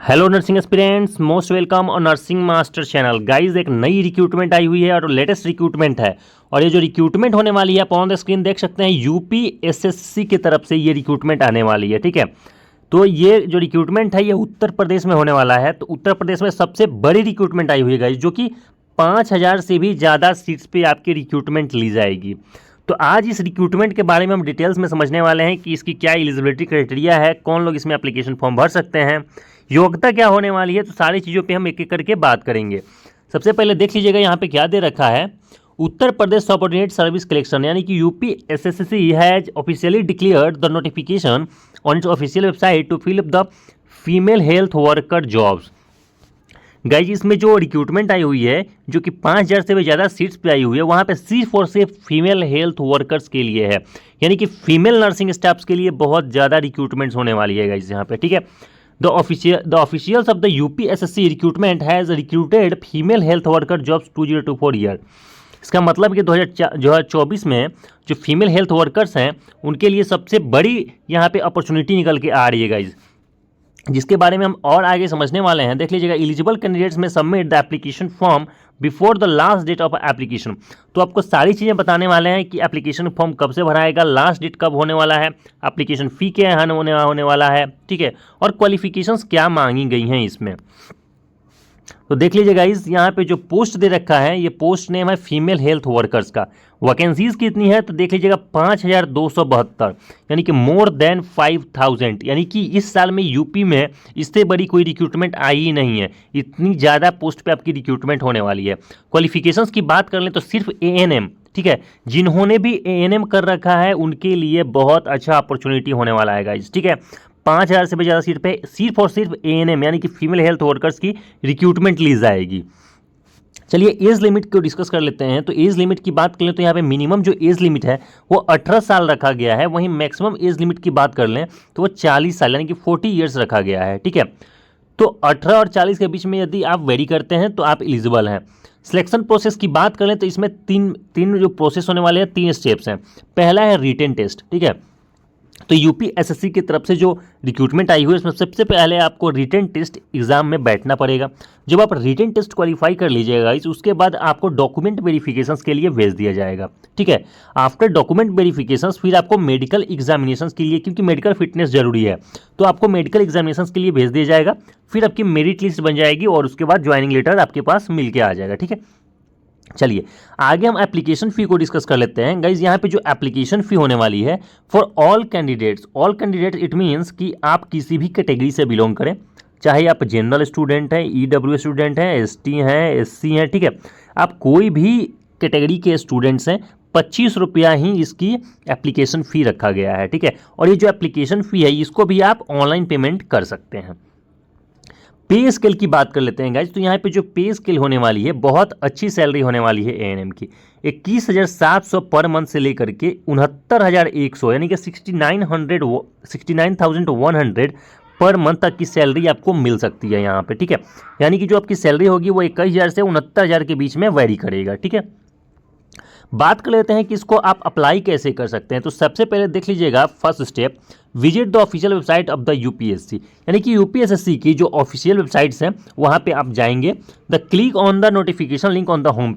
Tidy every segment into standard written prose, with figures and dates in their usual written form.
Hello nursing aspirants, most welcome और nursing master channel. Guys, एक नई रिक्रूटमेंट आई हुई है और लेटेस्ट रिक्रूटमेंट है। और ये जो रिक्रूटमेंट होने वाली है आप ऑन द स्क्रीन देख सकते हैं, यूपी एसएससी की तरफ से ये रिक्रूटमेंट आने वाली है। ठीक है, तो ये जो रिक्रूटमेंट है ये उत्तर प्रदेश में होने वाला है। तो उत्तर प्रदेश में सबसे बड़ी रिक्रूटमेंट आई हुई है गाइस, जो कि 5,000 से भी ज़्यादा सीट्स पे आपकी रिक्रूटमेंट ली जाएगी। तो आज इस रिक्रूटमेंट के बारे में हम डिटेल्स में समझने वाले हैं कि इसकी क्या एलिजिबिलिटी क्राइटेरिया है, कौन लोग इसमें एप्लीकेशन फॉर्म भर सकते हैं, योग्यता क्या होने वाली है। तो सारी चीज़ों पे हम एक एक करके बात करेंगे। सबसे पहले देख लीजिएगा यहाँ पे क्या दे रखा है। Uttar Pradesh subordinate service collection यानी कि UP SSC has officially declared the notification on its official website to fill up the female health worker jobs. Guys, इसमें जो रिक्रूटमेंट आई हुई है जो कि 5,000 से भी ज़्यादा सीट्स पे आई हुई है, वहाँ पे सिर्फ और सिर्फ फीमेल हेल्थ वर्कर्स के लिए है, यानी कि फीमेल नर्सिंग स्टाफ्स के लिए बहुत ज़्यादा रिक्रूटमेंट्स होने वाली है गाइज यहाँ पे। ठीक है, the officials of the UPSSC recruitment has recruited female health worker jobs 2024 year. इसका मतलब कि 2024 में जो फीमेल हेल्थ वर्कर्स हैं उनके लिए सबसे बड़ी यहाँ पे अपॉर्चुनिटी निकल के आ रही है गाइज, जिसके बारे में हम और आगे समझने वाले हैं। देख लीजिएगा, eligible candidates may submit the application form before the last date of application. तो आपको सारी चीज़ें बताने वाले हैं कि एप्लीकेशन फॉर्म कब से भराएगा, लास्ट डेट कब होने वाला है, एप्लीकेशन फ़ी क्या होने वाला है, ठीक है, और क्वालिफिकेशंस क्या मांगी गई हैं इसमें। तो देख लीजिए गाइस, यहाँ पे जो पोस्ट दे रखा है ये पोस्ट नेम है फीमेल हेल्थ वर्कर्स का। वैकेंसीज कितनी है तो देख लीजिएगा 5,272, यानी कि मोर देन 5,000, यानी कि इस साल में यूपी में इससे बड़ी कोई रिक्रूटमेंट आई ही नहीं है। इतनी ज़्यादा पोस्ट पे आपकी रिक्रूटमेंट होने वाली है। क्वालिफिकेशंस की बात कर लें तो सिर्फ एएनएम, ठीक है, जिन्होंने भी एएनएम कर रखा है उनके लिए बहुत अच्छा अपॉर्चुनिटी होने वाला है गाइस। ठीक है, 5,000 से भी ज़्यादा सीट पे सिर्फ और सिर्फ एएनएम यानी कि फीमेल हेल्थ वर्कर्स की रिक्रूटमेंट ली जाएगी। चलिए एज लिमिट को डिस्कस कर लेते हैं। तो एज लिमिट की बात करें तो यहाँ पे मिनिमम जो एज लिमिट है वो 18 साल रखा गया है। वहीं मैक्सिमम एज लिमिट की बात कर लें तो वो 40 साल यानी कि 40 ईयर्स रखा गया है। ठीक है, तो 18 और 40 के बीच में यदि आप वेरी करते हैं तो आप एलिजिबल हैं। सिलेक्शन प्रोसेस की बात करें तो इसमें तीन जो प्रोसेस होने वाले हैं, 3 स्टेप्स हैं। पहला है रिटन टेस्ट। ठीक है, तो यूपी एसएससी की तरफ से जो रिक्रूटमेंट आई हुई है उसमें सबसे पहले आपको रिटन टेस्ट एग्जाम में बैठना पड़ेगा। जब आप रिटन टेस्ट क्वालिफाई कर लीजिएगा उसके बाद आपको डॉक्यूमेंट वेरिफिकेशंस के लिए भेज दिया जाएगा। ठीक है, आफ्टर डॉक्यूमेंट वेरिफिकेशंस फिर आपको मेडिकल एग्जामिनेशंस के लिए, क्योंकि मेडिकल फिटनेस जरूरी है, तो आपको मेडिकल एग्जामिनेशंस के लिए भेज दिया जाएगा। फिर आपकी मेरिट लिस्ट बन जाएगी और उसके बाद ज्वाइनिंग लेटर आपके पास मिल के आ जाएगा। ठीक है, चलिए आगे हम एप्लीकेशन फ़ी को डिस्कस कर लेते हैं। गाइज, यहाँ पे जो एप्लीकेशन फ़ी होने वाली है for all candidates it means कि आप किसी भी कैटेगरी से बिलोंग करें, चाहे आप जनरल स्टूडेंट हैं, ईडब्ल्यू स्टूडेंट हैं, एसटी हैं, एससी हैं, ठीक है, आप कोई भी कैटेगरी के स्टूडेंट्स हैं, 25 रुपया ही इसकी एप्लीकेशन फ़ी रखा गया है। ठीक है, और ये जो एप्लीकेशन फ़ी है इसको भी आप ऑनलाइन पेमेंट कर सकते हैं। पे स्केल की बात कर लेते हैं गाइज, तो यहाँ पे जो पे स्केल होने वाली है बहुत अच्छी सैलरी होने वाली है एएनएम की। 21,700 पर मंथ से लेकर के 69,100 यानी कि 69,100 पर मंथ तक की सैलरी आपको मिल सकती है यहाँ पे। ठीक है, यानी कि जो आपकी सैलरी होगी वो 21,000 से 69,000 के बीच में वेरी करेगा। ठीक है, बात कर लेते हैं कि इसको आप अप्लाई कैसे कर सकते हैं। तो सबसे पहले देख लीजिएगा, first step, visit the official website of the UPSC, यानी कि यूपीएससी की जो ऑफिशियल वेबसाइट्स हैं वहाँ पे आप जाएंगे। The click on the notification link on the home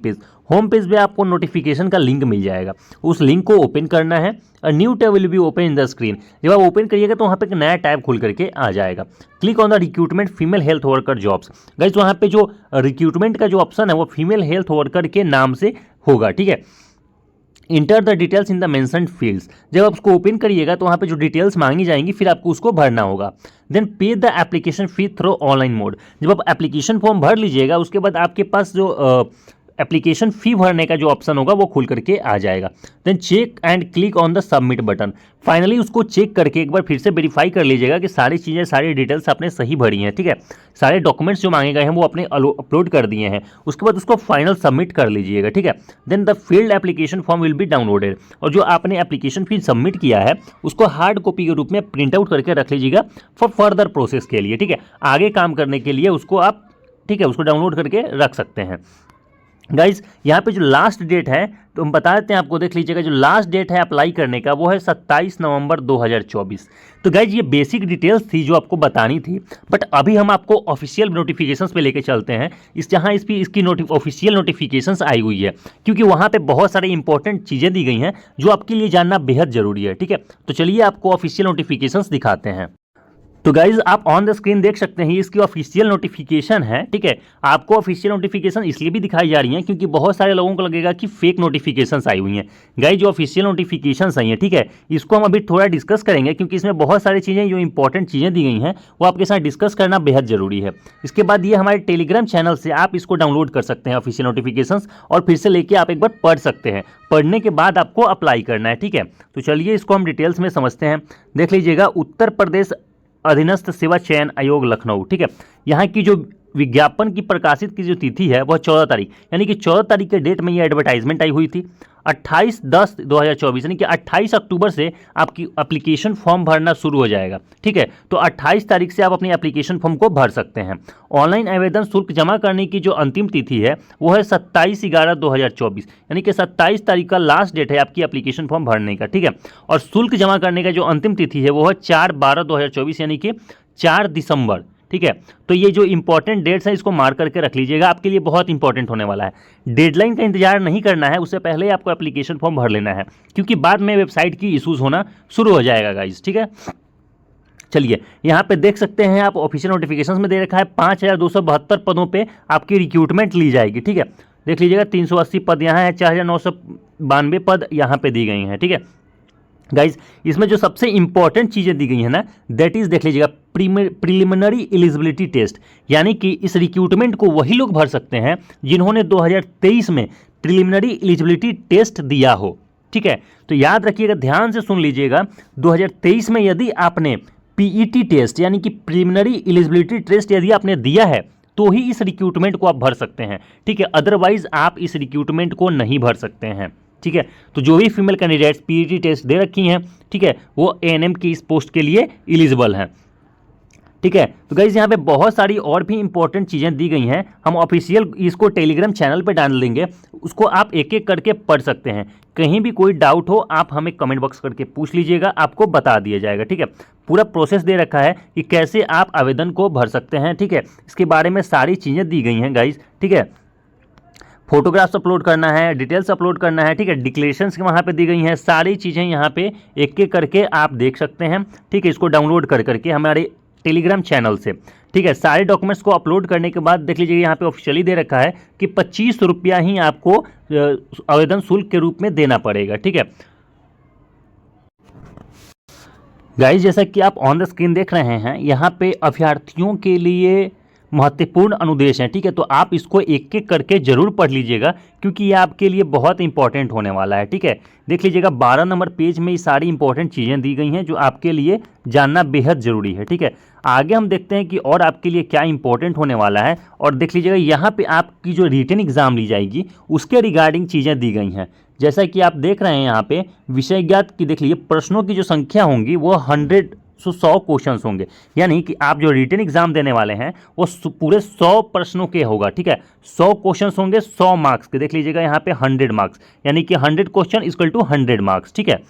page पे आपको नोटिफिकेशन का लिंक मिल जाएगा। उस लिंक को ओपन करना है। A new tab will be open in the screen. जब आप ओपन करिएगा तो वहाँ पे एक नया टैब खुल करके आ जाएगा। Click on the recruitment female health worker jobs. Guys, वहाँ पे जो रिक्रूटमेंट का जो ऑप्शन है वो फीमेल हेल्थ वर्कर के नाम से होगा। ठीक है, enter the details in the mentioned fields. जब आप उसको ओपन करिएगा तो वहाँ पे जो डिटेल्स मांगी जाएंगी फिर आपको उसको भरना होगा। देन पे the application fee through online mode. जब आप एप्लीकेशन फॉर्म भर लीजिएगा उसके बाद आपके पास जो एप्लीकेशन फ़ी भरने का जो ऑप्शन होगा वो खुल करके आ जाएगा। Then check and click on the submit button. Finally उसको चेक करके एक बार फिर से वेरीफाई कर लीजिएगा कि सारी चीज़ें, सारी डिटेल्स आपने सही भरी हैं। ठीक है, सारे डॉक्यूमेंट्स जो मांगे गए हैं वो आपने अपलोड कर दिए हैं। उसके बाद उसको फाइनल सबमिट कर लीजिएगा। ठीक है, then the filled application form will be downloaded. और जो आपने एप्लीकेशन फी सबमिट किया है उसको हार्ड कॉपी के रूप में प्रिंट आउट करके रख लीजिएगा फॉर फर्दर प्रोसेस के लिए। ठीक है, आगे काम करने के लिए उसको आप, ठीक है, उसको डाउनलोड करके रख सकते हैं। गाइज यहाँ पे जो लास्ट डेट है तो हम बता देते हैं आपको, देख लीजिएगा जो लास्ट डेट है अप्लाई करने का वो है 27 नवंबर 2024। तो गाइज ये बेसिक डिटेल्स थी जो आपको बतानी थी, बट अभी हम आपको ऑफिशियल नोटिफिकेशंस पे लेके चलते हैं, इस जहाँ इसकी ऑफिशियल नोटिफिकेशंस आई हुई है, क्योंकि वहाँ पे बहुत सारी इंपॉर्टेंट चीज़ें दी गई हैं जो आपके लिए जानना बेहद जरूरी है। ठीक है, तो चलिए आपको ऑफिशियल नोटिफिकेशंस दिखाते हैं। तो गाइज आप ऑन द स्क्रीन देख सकते हैं इसकी ऑफिशियल नोटिफिकेशन है। ठीक है, आपको ऑफिशियल नोटिफिकेशन इसलिए भी दिखाई जा रही है क्योंकि बहुत सारे लोगों को लगेगा कि फेक नोटिफिकेशंस आई हुई हैं। गाइज जो ऑफिशियल नोटिफिकेशंस आई हैं, ठीक है, इसको हम अभी थोड़ा डिस्कस करेंगे क्योंकि इसमें बहुत सारी चीज़ें जो इंपॉर्टेंट चीज़ें दी गई हैं वो आपके साथ डिस्कस करना बेहद जरूरी है। इसके बाद ये हमारे टेलीग्राम चैनल से आप इसको डाउनलोड कर सकते हैं ऑफिशियल नोटिफिकेशंस, और फिर से लेके आप एक बार पढ़ सकते हैं। पढ़ने के बाद आपको अप्लाई करना है। ठीक है, तो चलिए इसको हम डिटेल्स में समझते हैं। देख लीजिएगा, उत्तर प्रदेश अधीनस्थ सेवा चयन आयोग लखनऊ। ठीक है, यहाँ की जो विज्ञापन की प्रकाशित की जो तिथि है वह 14 तारीख, यानी कि 14 तारीख के डेट में ये एडवर्टाइजमेंट आई हुई थी। 28/10/2024 यानी कि 28 अक्टूबर से आपकी एप्लीकेशन फॉर्म भरना शुरू हो जाएगा। ठीक है, तो 28 तारीख से आप अपनी एप्लीकेशन फॉर्म को भर सकते हैं। ऑनलाइन आवेदन शुल्क जमा करने की जो अंतिम तिथि है वो है 27/11/2024, यानी कि 27 तारीख का लास्ट डेट है आपकी एप्लीकेशन फॉर्म भरने का। ठीक है, और शुल्क जमा करने का जो अंतिम तिथि है वो है 4/12/2024, यानी कि 4 दिसंबर। ठीक है, तो ये जो इंपॉर्टेंट डेट्स हैं इसको मार्क करके रख लीजिएगा, आपके लिए बहुत इंपॉर्टेंट होने वाला है। डेडलाइन का इंतजार नहीं करना है, उससे पहले आपको एप्लीकेशन फॉर्म भर लेना है, क्योंकि बाद में वेबसाइट की इशूज़ होना शुरू हो जाएगा गाइज। ठीक है, चलिए यहाँ पे देख सकते हैं आप ऑफिशियल नोटिफिकेशंस में दे रखा है 5272 पदों पे आपकी रिक्रूटमेंट ली जाएगी। ठीक है, देख लीजिएगा 380 पद यहाँ है, 4992 पद यहाँ पे दी गई हैं। ठीक है गाइज, इसमें जो सबसे इंपॉर्टेंट चीज़ें दी गई हैं ना, दैट इज देख लीजिएगा प्रिलिमिनरी एलिजिबिलिटी टेस्ट, यानी कि इस रिक्रूटमेंट को वही लोग भर सकते हैं जिन्होंने 2023 में प्रिलिमिनरी एलिजिबिलिटी टेस्ट दिया हो। ठीक है, तो याद रखिएगा, ध्यान से सुन लीजिएगा, 2023 में यदि आपने पीईटी टेस्ट यानी कि प्रिलिमिनरी एलिजिबिलिटी टेस्ट यदि आपने दिया है तो ही इस रिक्रूटमेंट को आप भर सकते हैं। ठीक है, अदरवाइज आप इस रिक्रूटमेंट को नहीं भर सकते हैं। ठीक है, तो जो भी फीमेल कैंडिडेट्स पीईटी टेस्ट दे रखी हैं, ठीक है, वो एएनएम की इस पोस्ट के लिए एलिजिबल हैं। ठीक है, तो गाइज यहाँ पे बहुत सारी और भी इंपॉर्टेंट चीज़ें दी गई हैं, हम ऑफिशियल इसको टेलीग्राम चैनल पे डाल देंगे, उसको आप एक एक करके पढ़ सकते हैं। कहीं भी कोई डाउट हो आप हमें कमेंट बॉक्स करके पूछ लीजिएगा, आपको बता दिया जाएगा। ठीक है, पूरा प्रोसेस दे रखा है कि कैसे आप आवेदन को भर सकते हैं। ठीक है, इसके बारे में सारी चीज़ें दी गई हैं गाइज। ठीक है, फोटोग्राफ्स अपलोड करना है, डिटेल्स अपलोड करना है। ठीक है, डिक्लेरेशंस वहाँ पे दी गई हैं, सारी चीज़ें यहाँ पे एक एक करके आप देख सकते हैं। ठीक है, इसको डाउनलोड कर करके हमारे टेलीग्राम चैनल से। ठीक है, सारे डॉक्यूमेंट्स को अपलोड करने के बाद देख लीजिए यहाँ पे ऑफिशियली दे रखा है कि 25 रुपया ही आपको आवेदन शुल्क के रूप में देना पड़ेगा। ठीक है गाइस, जैसा कि आप ऑन द स्क्रीन देख रहे हैं, यहाँ पे अभ्यर्थियों के लिए महत्वपूर्ण अनुदेश हैं। ठीक है, तो आप इसको एक एक करके जरूर पढ़ लीजिएगा क्योंकि ये आपके लिए बहुत इंपॉर्टेंट होने वाला है। ठीक है, देख लीजिएगा 12 नंबर पेज में ये सारी इंपॉर्टेंट चीज़ें दी गई हैं जो आपके लिए जानना बेहद ज़रूरी है। ठीक है, आगे हम देखते हैं कि और आपके लिए क्या इंपॉर्टेंट होने वाला है, और देख लीजिएगा यहाँ पे आपकी जो रिटन एग्जाम ली जाएगी उसके रिगार्डिंग चीज़ें दी गई हैं। जैसा कि आप देख रहे हैं यहाँ पे विषय ज्ञात की देख लीजिए प्रश्नों की जो संख्या होंगी वो 100 क्वेश्चंस होंगे, यानी कि आप जो रिटन एग्जाम देने वाले हैं वो पूरे 100 प्रश्नों के होगा। ठीक है, 100 क्वेश्चंस होंगे 100 मार्क्स के। देख लीजिएगा यहाँ पे 100 मार्क्स, यानी कि 100 क्वेश्चन इक्वल टू 100 मार्क्स। ठीक है,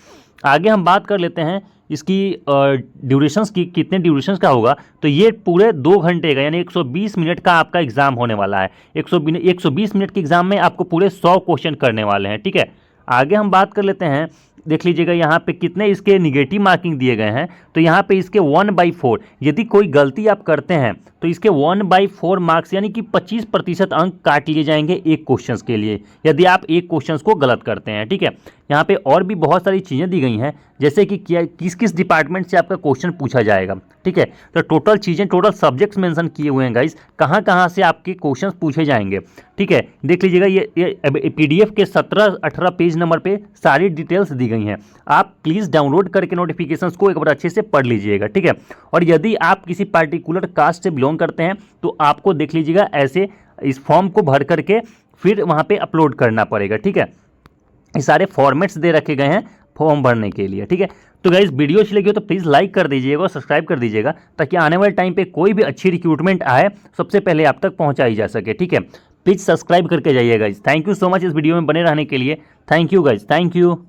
आगे हम बात कर लेते हैं इसकी ड्यूरेशंस की, कितने ड्यूरेशंस का होगा। तो ये पूरे 2 घंटे का यानी 120 मिनट का आपका एग्जाम होने वाला है। 120 मिनट के एग्जाम में आपको पूरे 100 क्वेश्चन करने वाले हैं। ठीक है, आगे हम बात कर लेते हैं, देख लीजिएगा यहाँ पे कितने इसके निगेटिव मार्किंग दिए गए हैं। तो यहाँ पे इसके 1/4, यदि कोई गलती आप करते हैं तो इसके 1/4 मार्क्स यानी कि 25% अंक काट लिए जाएंगे एक क्वेश्चंस के लिए, यदि आप एक क्वेश्चंस को गलत करते हैं। ठीक है, यहाँ पे और भी बहुत सारी चीज़ें दी गई हैं, जैसे कि किस किस डिपार्टमेंट से आपका क्वेश्चन पूछा जाएगा। ठीक है, तो टोटल चीज़ें, टोटल सब्जेक्ट्स मेंशन किए हुए हैं गाइस, कहाँ कहाँ से आपके क्वेश्चंस पूछे जाएंगे। ठीक है, देख लीजिएगा ये PDF के 17-18 पेज नंबर पे सारी डिटेल्स दी गई हैं। आप प्लीज़ डाउनलोड करके नोटिफिकेशंस को एक बार अच्छे से पढ़ लीजिएगा। ठीक है, और यदि आप किसी पार्टिकुलर कास्ट से बिलोंग करते हैं तो आपको देख लीजिएगा ऐसे इस फॉर्म को भर करके फिर वहाँ पे अपलोड करना पड़ेगा। ठीक है, ये सारे फॉर्मेट्स दे रखे गए हैं फॉर्म भरने के लिए। ठीक है, तो गाइस वीडियो अच्छी लगी हो तो प्लीज़ लाइक कर दीजिएगा और सब्सक्राइब कर दीजिएगा ताकि आने वाले टाइम पे कोई भी अच्छी रिक्रूटमेंट आए सबसे पहले आप तक पहुंचाई जा सके। ठीक है, प्लीज़ सब्सक्राइब करके जाइए guys. Thank you so much इस वीडियो में बने रहने के लिए। Thank you guys, thank you.